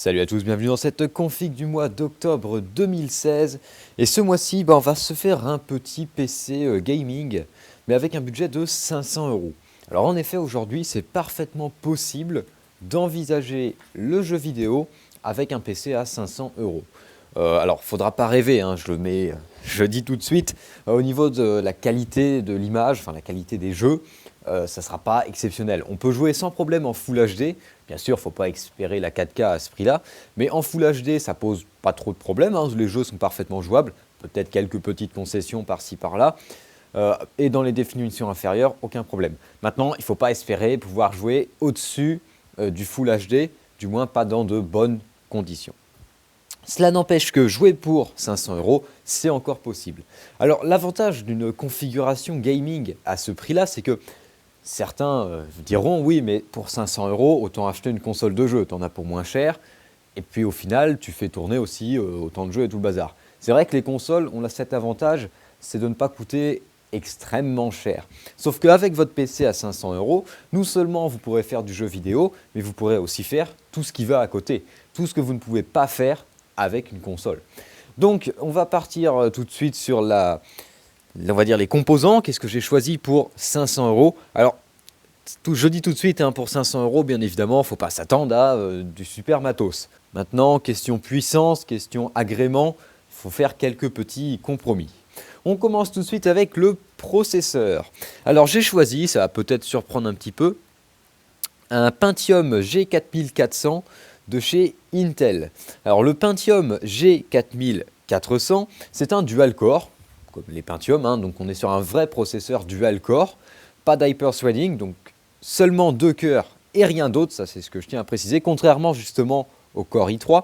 Salut à tous, bienvenue dans cette config du mois d'octobre 2016. Et ce mois-ci, on va se faire un petit PC gaming, mais avec un budget de 500 euros. Alors en effet, aujourd'hui, c'est parfaitement possible d'envisager le jeu vidéo avec un PC à 500 euros. Alors, faudra pas rêver, hein, je dis tout de suite, au niveau de la qualité de l'image, enfin la qualité des jeux, ça ne sera pas exceptionnel. On peut jouer sans problème en Full HD, bien sûr, il ne faut pas espérer la 4K à ce prix-là, mais en Full HD, ça pose pas trop de problèmes, hein, les jeux sont parfaitement jouables, peut-être quelques petites concessions par-ci par-là, et dans les définitions inférieures, aucun problème. Maintenant, il ne faut pas espérer pouvoir jouer au-dessus du Full HD, du moins pas dans de bonnes conditions. Cela n'empêche que jouer pour 500 euros, c'est encore possible. Alors l'avantage d'une configuration gaming à ce prix-là, c'est que certains diront oui, mais pour 500 euros, autant acheter une console de jeu, t'en as pour moins cher, et puis au final, tu fais tourner aussi autant de jeux et tout le bazar. C'est vrai que les consoles ont cet avantage, c'est de ne pas coûter extrêmement cher. Sauf qu'avec votre PC à 500 euros, non seulement vous pourrez faire du jeu vidéo, mais vous pourrez aussi faire tout ce qui va à côté, tout ce que vous ne pouvez pas faire avec une console. Donc on va partir tout de suite sur on va dire les composants. Qu'est-ce que j'ai choisi pour 500 euros? Alors je dis tout de suite, hein, pour 500 euros, bien évidemment, il ne faut pas s'attendre à du super matos. Maintenant, question puissance, question agrément, il faut faire quelques petits compromis. On commence tout de suite avec le processeur. Alors j'ai choisi, ça va peut-être surprendre un petit peu, un Pentium G4400 de chez Intel. Alors le Pentium G4400, c'est un dual-core, comme les Pentium, hein, donc on est sur un vrai processeur dual-core, pas d'hyper-threading, donc seulement 2 cœurs et rien d'autre, ça c'est ce que je tiens à préciser, contrairement justement au Core i3.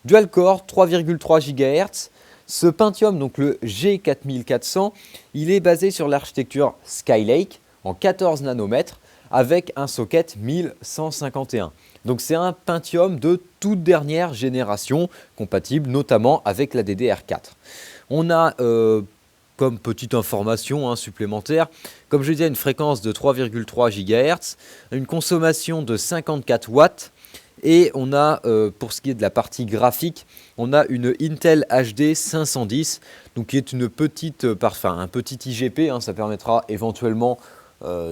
Dual-core, 3,3 GHz. Ce Pentium, donc le G4400, il est basé sur l'architecture Skylake en 14 nanomètres avec un socket 1151. Donc c'est un Pentium de toute dernière génération, compatible notamment avec la DDR4. On a comme petite information supplémentaire, comme je disais, une fréquence de 3,3 GHz, une consommation de 54 watts, et on a, pour ce qui est de la partie graphique, on a une Intel HD 510, donc qui est un petit IGP, ça permettra éventuellement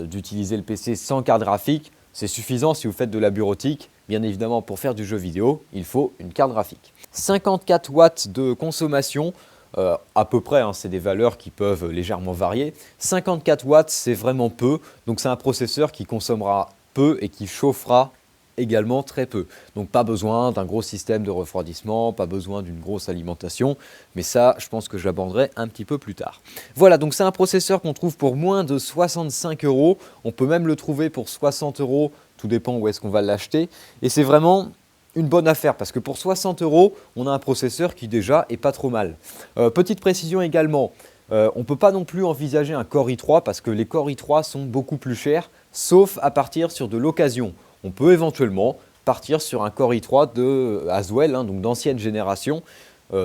d'utiliser le PC sans carte graphique. C'est suffisant si vous faites de la bureautique. Bien évidemment, pour faire du jeu vidéo, il faut une carte graphique. 54 watts de consommation, à peu près, c'est des valeurs qui peuvent légèrement varier. 54 watts, c'est vraiment peu, donc c'est un processeur qui consommera peu et qui chauffera également très peu. Donc pas besoin d'un gros système de refroidissement, pas besoin d'une grosse alimentation, mais ça, je pense que j'aborderai un petit peu plus tard. Voilà, donc c'est un processeur qu'on trouve pour moins de 65 euros. On peut même le trouver pour 60 euros, tout dépend où est-ce qu'on va l'acheter. Et c'est vraiment une bonne affaire parce que pour 60 euros, on a un processeur qui déjà est pas trop mal. Petite précision également, on ne peut pas non plus envisager un Core i3 parce que les Core i3 sont beaucoup plus chers, sauf à partir sur de l'occasion. On peut éventuellement partir sur un Core i3 de Haswell, donc d'ancienne génération,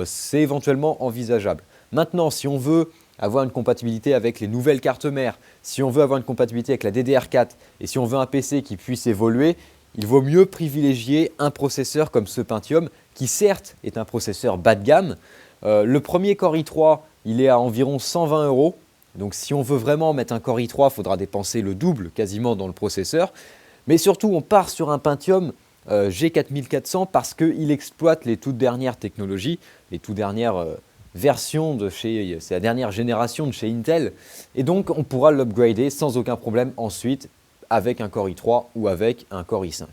c'est éventuellement envisageable. Maintenant, si on veut avoir une compatibilité avec les nouvelles cartes mères, si on veut avoir une compatibilité avec la DDR4 et si on veut un PC qui puisse évoluer, il vaut mieux privilégier un processeur comme ce Pentium qui certes est un processeur bas de gamme. Le premier Core i3, il est à environ 120 euros. Donc si on veut vraiment mettre un Core i3, il faudra dépenser le double quasiment dans le processeur. Mais surtout, on part sur un Pentium G4400 parce qu'il exploite les toutes dernières technologies, les toutes dernières versions c'est la dernière génération de chez Intel. Et donc, on pourra l'upgrader sans aucun problème ensuite avec un Core i3 ou avec un Core i5.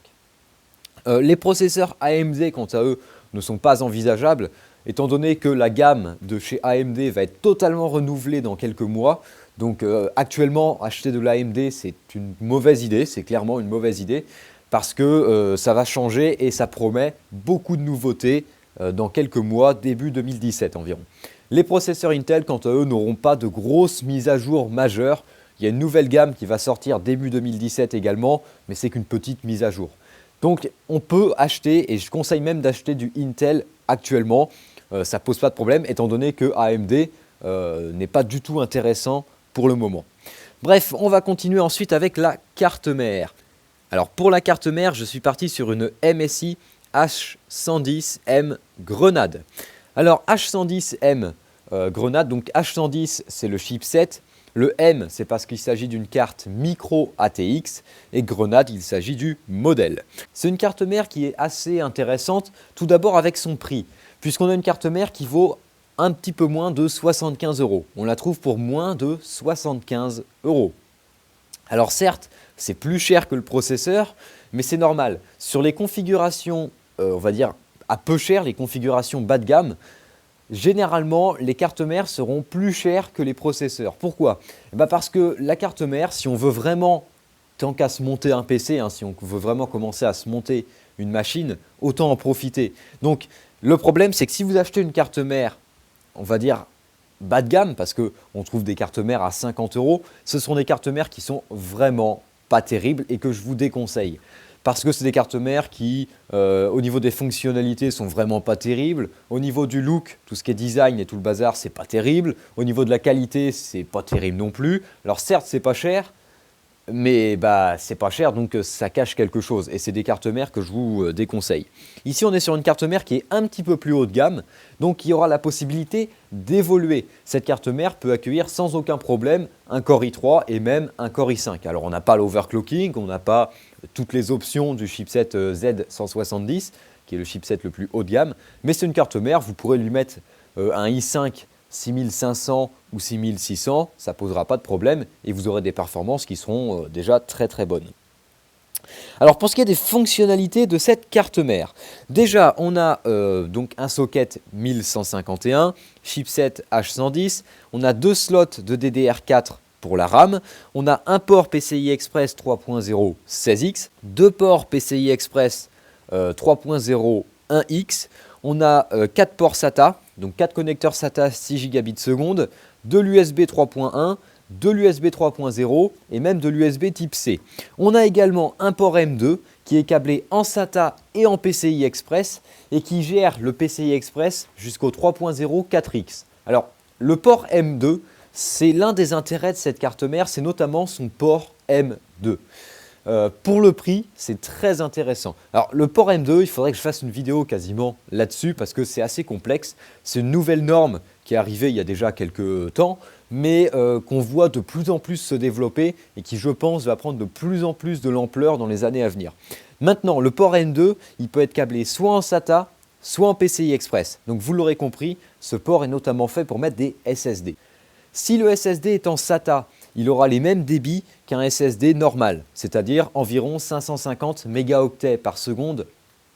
Les processeurs AMD, quant à eux, ne sont pas envisageables, étant donné que la gamme de chez AMD va être totalement renouvelée dans quelques mois. Donc actuellement, acheter de l'AMD, c'est une mauvaise idée, c'est clairement une mauvaise idée, parce que ça va changer et ça promet beaucoup de nouveautés dans quelques mois, début 2017 environ. Les processeurs Intel, quant à eux, n'auront pas de grosses mises à jour majeures. Il y a une nouvelle gamme qui va sortir début 2017 également, mais c'est qu'une petite mise à jour. Donc on peut acheter, et je conseille même d'acheter du Intel actuellement, ça ne pose pas de problème, étant donné que AMD n'est pas du tout intéressant pour le moment. Bref, on va continuer ensuite avec la carte mère. Alors pour la carte mère, je suis parti sur une MSI H110M Grenade. Alors H110M Grenade, donc H110 c'est le chipset, le M c'est parce qu'il s'agit d'une carte micro ATX et Grenade il s'agit du modèle. C'est une carte mère qui est assez intéressante, tout d'abord avec son prix, puisqu'on a une carte mère qui vaut un petit peu moins de 75 €. On la trouve pour moins de 75 €. Alors certes, c'est plus cher que le processeur, mais c'est normal. Sur les configurations, on va dire à peu cher, les configurations bas de gamme, généralement, les cartes mères seront plus chères que les processeurs. Pourquoi? Parce que la carte mère, si on veut vraiment, tant qu'à se monter un PC, si on veut vraiment commencer à se monter une machine, autant en profiter. Donc, le problème, c'est que si vous achetez une carte mère, on va dire bas de gamme, parce qu'on trouve des cartes mères à 50 €, ce sont des cartes mères qui sont vraiment pas terribles et que je vous déconseille. Parce que c'est des cartes mères qui, au niveau des fonctionnalités, sont vraiment pas terribles. Au niveau du look, tout ce qui est design et tout le bazar, c'est pas terrible. Au niveau de la qualité, c'est pas terrible non plus. Alors certes, c'est pas cher, mais c'est pas cher, donc ça cache quelque chose. Et c'est des cartes mères que je vous déconseille. Ici, on est sur une carte mère qui est un petit peu plus haut de gamme, donc il y aura la possibilité d'évoluer. Cette carte mère peut accueillir sans aucun problème un Core i3 et même un Core i5. Alors on n'a pas l'overclocking, on n'a pas toutes les options du chipset Z170, qui est le chipset le plus haut de gamme, mais c'est une carte mère, vous pourrez lui mettre un i5 6500 ou 6600, ça ne posera pas de problème et vous aurez des performances qui seront déjà très très bonnes. Alors pour ce qui est des fonctionnalités de cette carte mère, déjà on a donc un socket 1151, chipset H110, on a deux slots de DDR4 pour la RAM, on a un port PCI Express 3.0 16X, deux ports PCI Express 3.0 1X, on a 4 ports SATA, donc 4 connecteurs SATA 6 gigabits seconde, de l'USB 3.1, de l'USB 3.0 et même de l'USB type C. On a également un port M2 qui est câblé en SATA et en PCI Express et qui gère le PCI Express jusqu'au 3.0 4X. Alors le port M2, c'est l'un des intérêts de cette carte mère, c'est notamment son port M2. Pour le prix, c'est très intéressant. Alors le port M2, il faudrait que je fasse une vidéo quasiment là-dessus parce que c'est assez complexe. C'est une nouvelle norme qui est arrivée il y a déjà quelques temps, mais qu'on voit de plus en plus se développer et qui, je pense, va prendre de plus en plus de l'ampleur dans les années à venir. Maintenant, le port M2, il peut être câblé soit en SATA, soit en PCI Express. Donc vous l'aurez compris, ce port est notamment fait pour mettre des SSD. Si le SSD est en SATA, il aura les mêmes débits qu'un SSD normal, c'est-à-dire environ 550 mégaoctets par seconde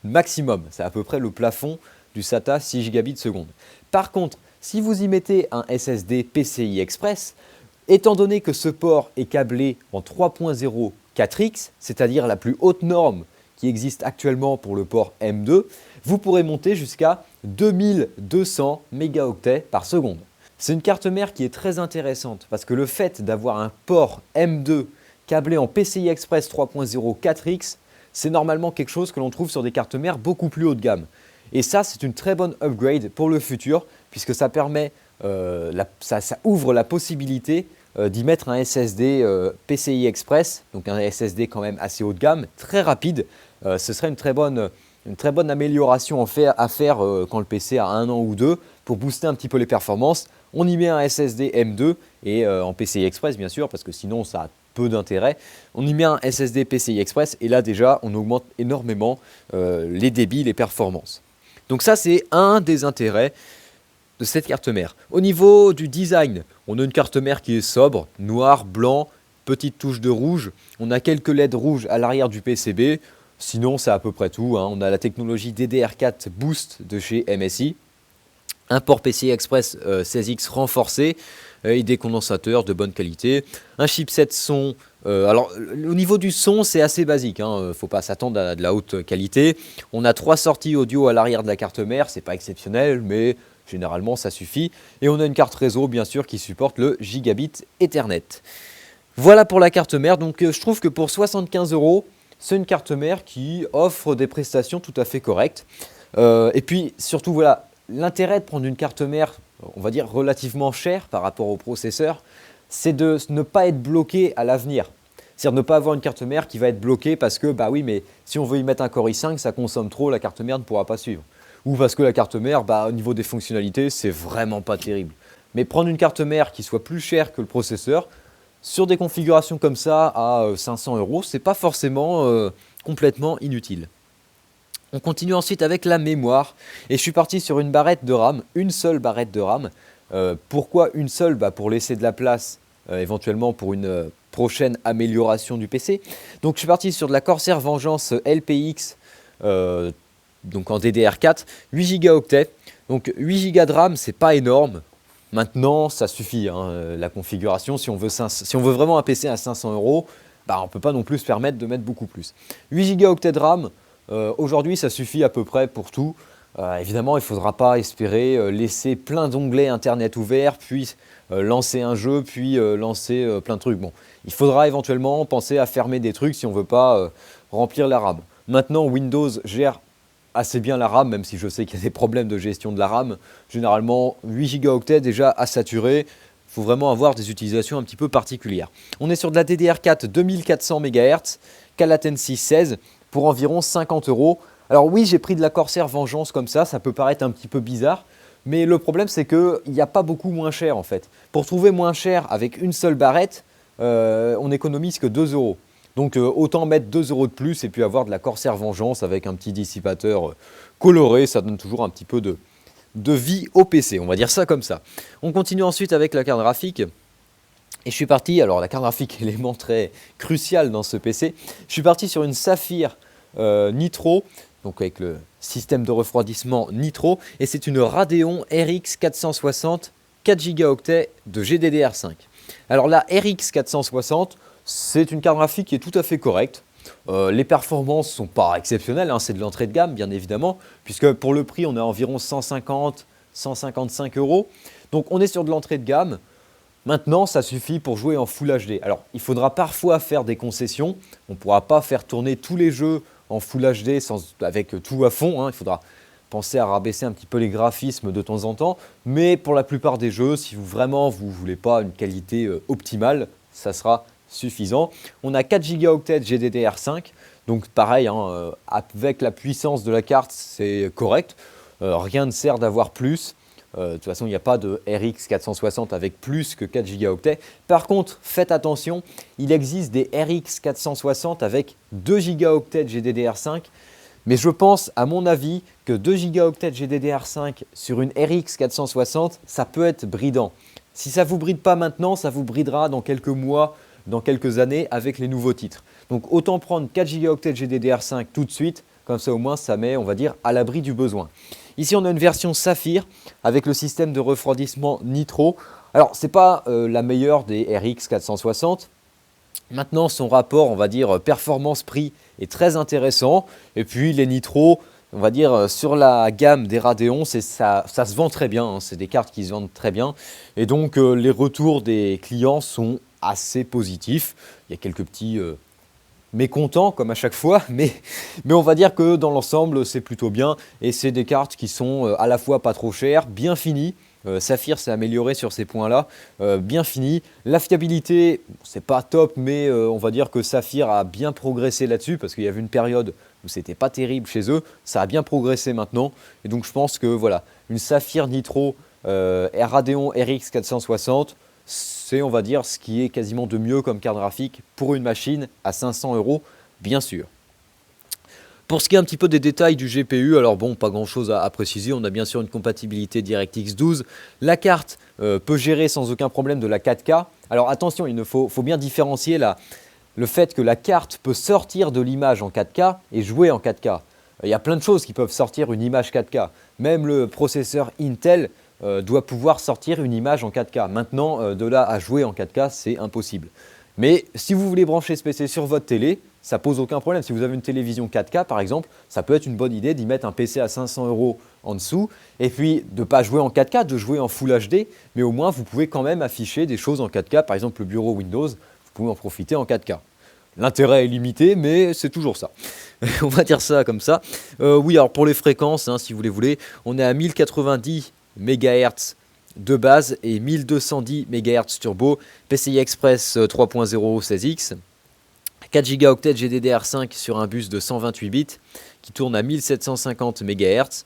maximum. C'est à peu près le plafond du SATA 6 gigabits seconde. Par contre, si vous y mettez un SSD PCI Express, étant donné que ce port est câblé en 3.0 4X, c'est-à-dire la plus haute norme qui existe actuellement pour le port M2, vous pourrez monter jusqu'à 2200 mégaoctets par seconde. C'est une carte mère qui est très intéressante parce que le fait d'avoir un port M2 câblé en PCI Express 3.0 4X, c'est normalement quelque chose que l'on trouve sur des cartes mères beaucoup plus haut de gamme. Et ça, c'est une très bonne upgrade pour le futur puisque ça permet, ça ouvre la possibilité d'y mettre un SSD PCI Express, donc un SSD quand même assez haut de gamme, très rapide. Ce serait une très bonne amélioration à faire quand le PC a 1 an ou 2 pour booster un petit peu les performances. On y met un SSD M2 et en PCI Express bien sûr parce que sinon ça a peu d'intérêt. On y met un SSD PCI Express et là déjà on augmente énormément les débits, les performances. Donc ça c'est un des intérêts de cette carte mère. Au niveau du design, on a une carte mère qui est sobre, noir, blanc, petite touche de rouge. On a quelques LED rouges à l'arrière du PCB. Sinon, c'est à peu près tout. On a la technologie DDR4 Boost de chez MSI. Un port PCI Express 16X renforcé et des condensateurs de bonne qualité. Un chipset son. Alors, au niveau du son, c'est assez basique. Il ne faut pas s'attendre à de la haute qualité. On a 3 sorties audio à l'arrière de la carte mère. Ce n'est pas exceptionnel, mais généralement, ça suffit. Et on a une carte réseau, bien sûr, qui supporte le gigabit Ethernet. Voilà pour la carte mère. Donc, je trouve que pour 75 €, c'est une carte mère qui offre des prestations tout à fait correctes. Et puis surtout, voilà, l'intérêt de prendre une carte mère, on va dire relativement chère par rapport au processeur, c'est de ne pas être bloqué à l'avenir. C'est-à-dire ne pas avoir une carte mère qui va être bloquée parce que, bah oui, mais si on veut y mettre un Core i5, ça consomme trop, la carte mère ne pourra pas suivre. Ou parce que la carte mère, bah, au niveau des fonctionnalités, c'est vraiment pas terrible. Mais prendre une carte mère qui soit plus chère que le processeur, sur des configurations comme ça à 500 euros, c'est pas forcément complètement inutile. On continue ensuite avec la mémoire. Et je suis parti sur une barrette de RAM, une seule barrette de RAM. Pourquoi une seule? Pour laisser de la place éventuellement pour une prochaine amélioration du PC. Donc je suis parti sur de la Corsair Vengeance LPX, donc en DDR4, 8 Go. Donc 8 Go de RAM, c'est pas énorme. Maintenant, ça suffit, hein, la configuration. Si on veut vraiment un PC à 500 euros, on ne peut pas non plus se permettre de mettre beaucoup plus. 8 Go de RAM, aujourd'hui, ça suffit à peu près pour tout. Évidemment, il ne faudra pas espérer laisser plein d'onglets Internet ouverts, puis lancer un jeu, puis lancer plein de trucs. Bon, il faudra éventuellement penser à fermer des trucs si on ne veut pas remplir la RAM. Maintenant, Windows gère assez bien la RAM, même si je sais qu'il y a des problèmes de gestion de la RAM. Généralement, 8 Go déjà à saturer. Il faut vraiment avoir des utilisations un petit peu particulières. On est sur de la DDR4 2400 MHz, Calatency 16 pour environ 50 euros. Alors oui, j'ai pris de la Corsair Vengeance comme ça peut paraître un petit peu bizarre. Mais le problème, c'est qu'il n'y a pas beaucoup moins cher en fait. Pour trouver moins cher avec une seule barrette, on économise que 2 euros. Donc autant mettre 2 euros de plus et puis avoir de la Corsair Vengeance avec un petit dissipateur coloré, ça donne toujours un petit peu de vie au PC, on va dire ça comme ça. On continue ensuite avec la carte graphique. Et je suis parti, alors la carte graphique, élément très crucial dans ce PC, je suis parti sur une Saphir Nitro, donc avec le système de refroidissement Nitro, et c'est une Radeon RX 460 4 Go de GDDR5. Alors la RX 460, c'est une carte graphique qui est tout à fait correcte. Les performances ne sont pas exceptionnelles, hein, c'est de l'entrée de gamme bien évidemment, puisque pour le prix on est à environ 150-155 euros. Donc on est sur de l'entrée de gamme. Maintenant ça suffit pour jouer en Full HD. Alors il faudra parfois faire des concessions, on ne pourra pas faire tourner tous les jeux en Full HD avec tout à fond, hein. Il faudra penser à rabaisser un petit peu les graphismes de temps en temps, mais pour la plupart des jeux, si vous ne voulez pas une qualité optimale, ça sera suffisant. On a 4 Go GDDR5, donc pareil, hein, avec la puissance de la carte, c'est correct. Rien ne sert d'avoir plus. De toute façon, il n'y a pas de RX 460 avec plus que 4 Go. Par contre, faites attention, il existe des RX 460 avec 2 Go GDDR5. Mais je pense, à mon avis, que 2 Go GDDR5 sur une RX 460, ça peut être bridant. Si ça ne vous bride pas maintenant, ça vous bridera dans quelques mois, dans quelques années avec les nouveaux titres. Donc autant prendre 4 Go GDDR5 tout de suite, comme ça au moins ça met, on va dire, à l'abri du besoin. Ici on a une version Saphir avec le système de refroidissement Nitro. Alors ce n'est pas la meilleure des RX 460. Maintenant son rapport, on va dire, performance-prix est très intéressant. Et puis les Nitro, on va dire, sur la gamme des Radeon, ça se vend très bien, hein. C'est des cartes qui se vendent très bien. Et donc les retours des clients sont assez positif. Il y a quelques petits mécontents comme à chaque fois, mais on va dire que dans l'ensemble c'est plutôt bien et c'est des cartes qui sont à la fois pas trop chères, bien finies. Saphir s'est amélioré sur ces points-là, bien fini. La fiabilité, c'est pas top, mais on va dire que Saphir a bien progressé là-dessus parce qu'il y avait une période où c'était pas terrible chez eux. Ça a bien progressé maintenant et donc je pense que voilà, une Saphir Nitro Radeon RX 460, c'est, on va dire, ce qui est quasiment de mieux comme carte graphique pour une machine à 500 euros, bien sûr. Pour ce qui est un petit peu des détails du GPU, alors bon, pas grand chose à préciser, on a bien sûr une compatibilité DirectX 12. La carte peut gérer sans aucun problème de la 4K. Alors attention, il faut bien différencier le fait que la carte peut sortir de l'image en 4K et jouer en 4K. Il y a plein de choses qui peuvent sortir une image 4K. Même le processeur Intel doit pouvoir sortir une image en 4K. Maintenant, de là à jouer en 4K, c'est impossible. Mais si vous voulez brancher ce PC sur votre télé, ça pose aucun problème. Si vous avez une télévision 4K par exemple, ça peut être une bonne idée d'y mettre un PC à 500 euros en dessous et puis de ne pas jouer en 4K, de jouer en Full HD, mais au moins vous pouvez quand même afficher des choses en 4K. Par exemple, le bureau Windows, vous pouvez en profiter en 4K. L'intérêt est limité, mais c'est toujours ça. On va dire ça comme ça. Oui, alors pour les fréquences, hein, si vous les voulez, on est à 1090 MHz de base et 1210 MHz turbo, PCI Express 3.0 16X. 4 Go GDDR5 sur un bus de 128 bits qui tourne à 1750 MHz.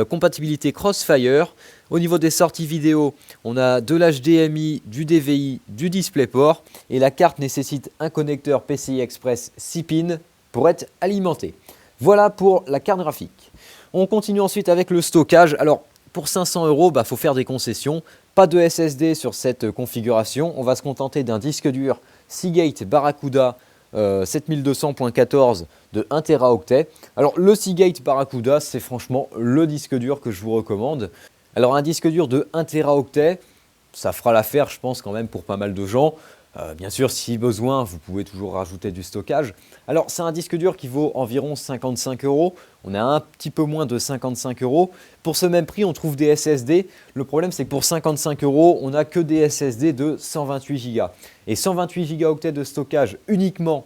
Compatibilité Crossfire. Au niveau des sorties vidéo, on a de l'HDMI, du DVI, du DisplayPort et la carte nécessite un connecteur PCI Express 6 pins pour être alimenté. Voilà pour la carte graphique. On continue ensuite avec le stockage. Alors pour 500 €, faut faire des concessions. Pas de SSD sur cette configuration. On va se contenter d'un disque dur Seagate Barracuda 7200.14 de 1 Teraoctet. Alors le Seagate Barracuda, c'est franchement le disque dur que je vous recommande. Alors un disque dur de 1 Teraoctet, ça fera l'affaire je pense quand même pour pas mal de gens. Bien sûr, si besoin, vous pouvez toujours rajouter du stockage. Alors, c'est un disque dur qui vaut environ 55 €. On a un petit peu moins de 55 €. Pour ce même prix, on trouve des SSD. Le problème, c'est que pour 55 €, on n'a que des SSD de 128 Go. Et 128 Go de stockage uniquement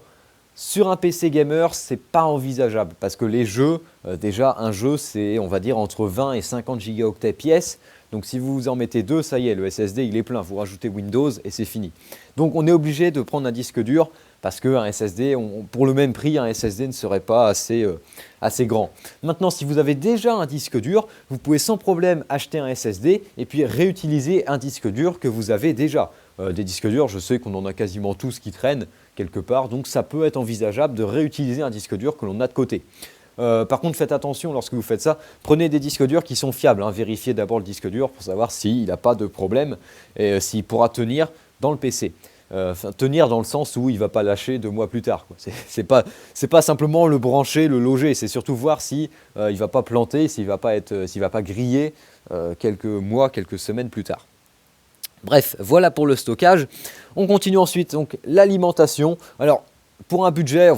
sur un PC gamer, c'est pas envisageable parce que les jeux, déjà un jeu, c'est on va dire entre 20 et 50 Go pièce. Donc si vous en mettez deux, ça y est, le SSD il est plein, vous rajoutez Windows et c'est fini. Donc on est obligé de prendre un disque dur parce qu'un SSD, pour le même prix, un SSD ne serait pas assez grand. Maintenant, si vous avez déjà un disque dur, vous pouvez sans problème acheter un SSD et puis réutiliser un disque dur que vous avez déjà. Des disques durs, je sais qu'on en a quasiment tous qui traînent quelque part, donc ça peut être envisageable de réutiliser un disque dur que l'on a de côté. Par contre, faites attention lorsque vous faites ça, prenez des disques durs qui sont fiables, vérifiez d'abord le disque dur pour savoir s'il n'a pas de problème et s'il pourra tenir dans le PC. Tenir dans le sens où il ne va pas lâcher 2 mois plus tard. C'est pas simplement le brancher, le loger, c'est surtout voir s'il ne va pas planter, s'il ne va pas griller quelques mois, quelques semaines plus tard. Bref, voilà pour le stockage. On continue ensuite donc l'alimentation. Alors, pour un budget,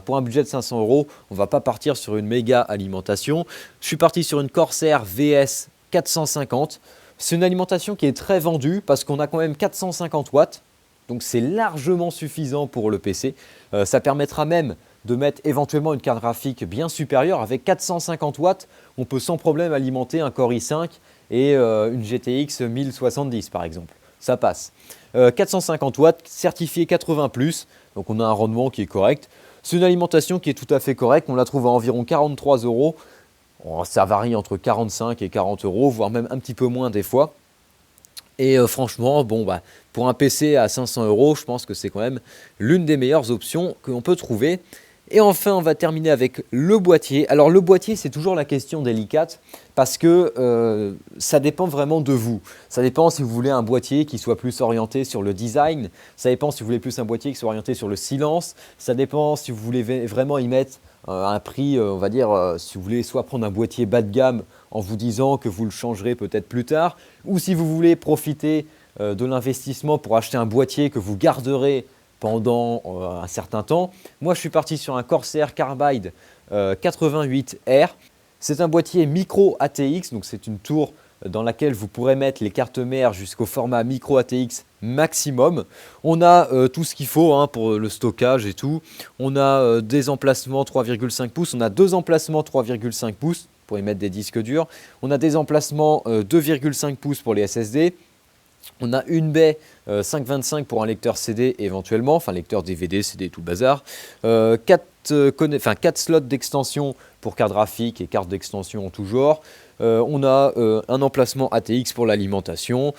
pour un budget de 500 €, on ne va pas partir sur une méga alimentation. Je suis parti sur une Corsair VS 450. C'est une alimentation qui est très vendue parce qu'on a quand même 450 watts. Donc c'est largement suffisant pour le PC. Ça permettra même de mettre éventuellement une carte graphique bien supérieure. Avec 450 watts, on peut sans problème alimenter un Core i5 et une GTX 1070 par exemple. Ça passe. 450 watts, certifié 80+, donc on a un rendement qui est correct. C'est une alimentation qui est tout à fait correcte, on la trouve à environ 43 €. Ça varie entre 45 et 40 €, voire même un petit peu moins des fois. Et franchement, pour un PC à 500 €, je pense que c'est quand même l'une des meilleures options que l'on peut trouver. Et enfin, on va terminer avec le boîtier. Alors le boîtier, c'est toujours la question délicate parce que ça dépend vraiment de vous. Ça dépend si vous voulez un boîtier qui soit plus orienté sur le design. Ça dépend si vous voulez plus un boîtier qui soit orienté sur le silence. Ça dépend si vous voulez vraiment y mettre un prix, on va dire, si vous voulez soit prendre un boîtier bas de gamme en vous disant que vous le changerez peut-être plus tard, ou si vous voulez profiter de l'investissement pour acheter un boîtier que vous garderez pendant un certain temps. Moi, je suis parti sur un Corsair Carbide 88R. C'est un boîtier micro ATX, donc c'est une tour dans laquelle vous pourrez mettre les cartes mères jusqu'au format micro ATX maximum. On a tout ce qu'il faut pour le stockage et tout. On a des emplacements 3,5 pouces. On a deux emplacements 3,5 pouces pour y mettre des disques durs. On a des emplacements 2,5 pouces pour les SSD. On a une baie 5,25 pour un lecteur CD éventuellement, enfin lecteur DVD, CD, tout le bazar. 4 slots d'extension pour carte graphique et carte d'extension en tout genre. On a un emplacement ATX pour l'alimentation.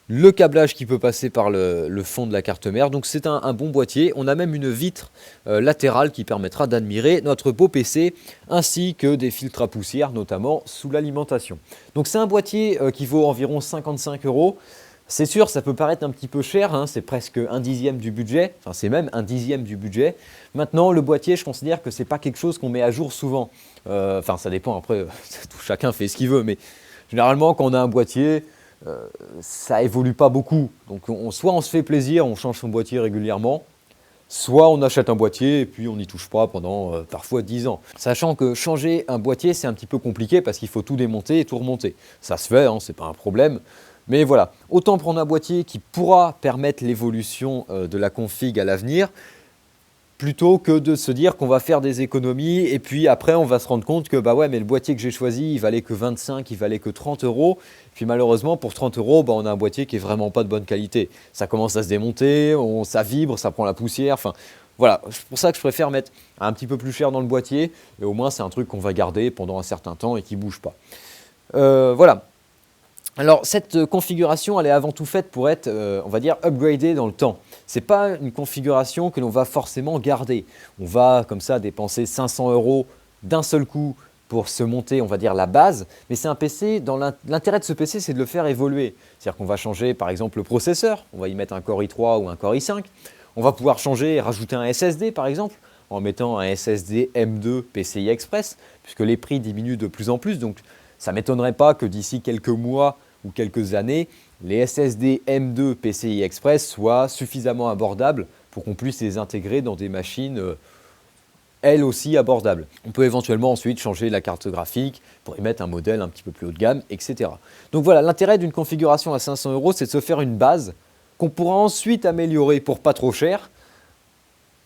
Le câblage qui peut passer par le fond de la carte mère. Donc c'est un bon boîtier. On a même une vitre latérale qui permettra d'admirer notre beau PC ainsi que des filtres à poussière notamment sous l'alimentation. Donc c'est un boîtier qui vaut environ 55 €. C'est sûr, ça peut paraître un petit peu cher, c'est presque un dixième du budget, enfin c'est même un dixième du budget. Maintenant, le boîtier, je considère que ce n'est pas quelque chose qu'on met à jour souvent. Enfin, ça dépend, après, chacun fait ce qu'il veut, mais généralement, quand on a un boîtier, ça évolue pas beaucoup. Donc, soit on se fait plaisir, on change son boîtier régulièrement, soit on achète un boîtier et puis on n'y touche pas pendant parfois 10 ans. Sachant que changer un boîtier, c'est un petit peu compliqué parce qu'il faut tout démonter et tout remonter. Ça se fait, c'est pas un problème. Mais voilà, autant prendre un boîtier qui pourra permettre l'évolution de la config à l'avenir, plutôt que de se dire qu'on va faire des économies et puis après on va se rendre compte que mais le boîtier que j'ai choisi, il valait que 25, il valait que 30 €. Puis malheureusement pour 30 €, on a un boîtier qui est vraiment pas de bonne qualité. Ça commence à se démonter, ça vibre, ça prend la poussière. Enfin, Voilà, c'est pour ça que je préfère mettre un petit peu plus cher dans le boîtier, et au moins c'est un truc qu'on va garder pendant un certain temps et qui ne bouge pas. Voilà. Alors cette configuration, elle est avant tout faite pour être, on va dire, upgradée dans le temps. Ce n'est pas une configuration que l'on va forcément garder. On va comme ça dépenser 500 € d'un seul coup pour se monter, on va dire, la base. Mais c'est un PC, l'intérêt de ce PC, c'est de le faire évoluer. C'est-à-dire qu'on va changer par exemple le processeur, on va y mettre un Core i3 ou un Core i5. On va pouvoir changer et rajouter un SSD par exemple, en mettant un SSD M2 PCI Express, puisque les prix diminuent de plus en plus. Donc ça ne m'étonnerait pas que d'ici quelques mois ou quelques années, les SSD M2 PCI Express soient suffisamment abordables pour qu'on puisse les intégrer dans des machines elles aussi abordables. On peut éventuellement ensuite changer la carte graphique pour y mettre un modèle un petit peu plus haut de gamme, etc. Donc voilà, l'intérêt d'une configuration à 500 €, c'est de se faire une base qu'on pourra ensuite améliorer pour pas trop cher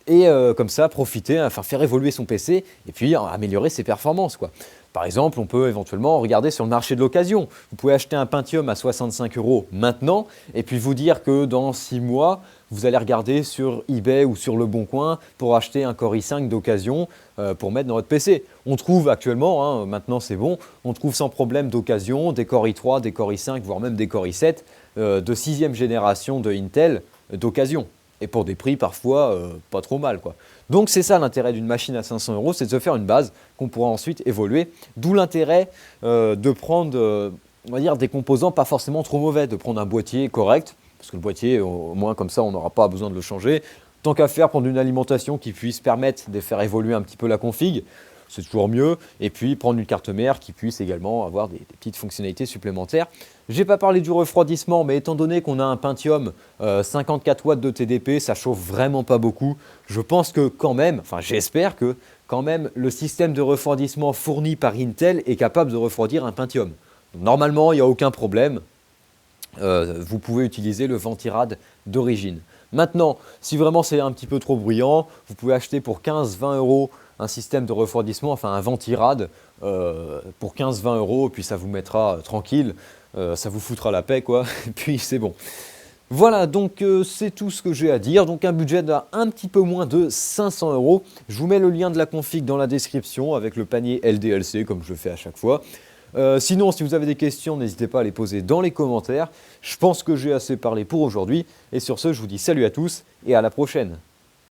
et comme ça profiter, enfin faire évoluer son PC et puis améliorer ses performances, quoi. Par exemple, on peut éventuellement regarder sur le marché de l'occasion. Vous pouvez acheter un Pentium à 65 € maintenant et puis vous dire que dans 6 mois, vous allez regarder sur eBay ou sur Le Bon Coin pour acheter un Core i5 d'occasion pour mettre dans votre PC. On trouve actuellement, hein, maintenant c'est bon, on trouve sans problème d'occasion des Core i3, des Core i5, voire même des Core i7 de 6e génération de Intel d'occasion. Et pour des prix parfois pas trop mal, quoi. Donc c'est ça l'intérêt d'une machine à 500 €, c'est de se faire une base qu'on pourra ensuite évoluer. D'où l'intérêt de prendre on va dire des composants pas forcément trop mauvais, de prendre un boîtier correct, parce que le boîtier, au moins comme ça, on n'aura pas besoin de le changer. Tant qu'à faire, prendre une alimentation qui puisse permettre de faire évoluer un petit peu la config, c'est toujours mieux. Et puis prendre une carte mère qui puisse également avoir des petites fonctionnalités supplémentaires. Je n'ai pas parlé du refroidissement, mais étant donné qu'on a un Pentium 54 watts de TDP, ça chauffe vraiment pas beaucoup. Je pense que quand même, enfin j'espère que quand même le système de refroidissement fourni par Intel est capable de refroidir un Pentium. Donc, normalement, il n'y a aucun problème. Vous pouvez utiliser le Ventirad d'origine. Maintenant, si vraiment c'est un petit peu trop bruyant, vous pouvez acheter pour 15-20 € un système de refroidissement, enfin un Ventirad pour 15-20 €, et puis ça vous mettra tranquille, ça vous foutra la paix, quoi, et puis c'est bon. Voilà, donc c'est tout ce que j'ai à dire. Donc un budget d'un petit peu moins de 500 €. Je vous mets le lien de la config dans la description avec le panier LDLC, comme je fais à chaque fois. Sinon, si vous avez des questions, n'hésitez pas à les poser dans les commentaires. Je pense que j'ai assez parlé pour aujourd'hui. Et sur ce, je vous dis salut à tous et à la prochaine.